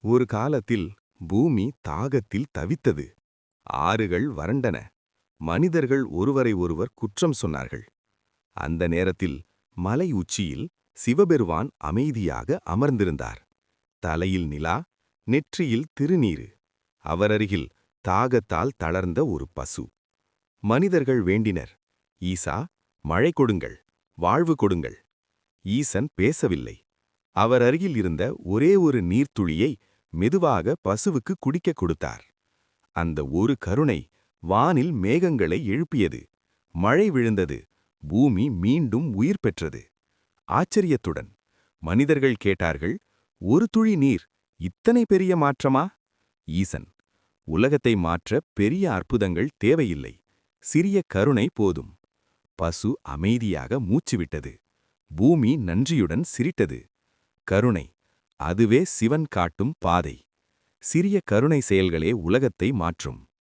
ஒரு காலத்தில் பூமி தாகத்தில் தவித்தது. ஆறுகள் வறண்டன. மனிதர்கள் ஒருவரை ஒருவர் குற்றம் சொன்னார்கள். அந்த நேரத்தில் மலை உச்சியில் சிவபெருமான் அமைதியாக அமர்ந்திருந்தார். தலையில் நிலா, நெற்றியில் திருநீறு. அவரருகில் தாகத்தால் தளர்ந்த ஒரு பசு. மனிதர்கள் வேண்டினர், ஈசா, மழை கொடுங்கள், வாழ்வு கொடுங்கள். ஈசன் பேசவில்லை. அவர் அருகில் இருந்த ஒரே ஒரு நீர்த்துளியை மெதுவாக பசுவுக்கு குடிக்கக் கொடுத்தார். அந்த ஒரு கருணை வானில் மேகங்களை எழுப்பியது. மழை விழுந்தது. பூமி மீண்டும் உயிர் பெற்றது. ஆச்சரியத்துடன் மனிதர்கள் கேட்டார்கள், ஒரு துளி நீர், இத்தனை பெரிய மாற்றமா? ஈசன், உலகத்தை மாற்ற பெரிய அற்புதங்கள் தேவையில்லை, சிறிய கருணை போதும். பசு அமைதியாக மூச்சுவிட்டது. பூமி நன்றியுடன் சிரித்தது. கருணை, அதுவே சிவன் காட்டும் பாதை. சிறிய கருணை செயல்களே உலகத்தை மாற்றும்.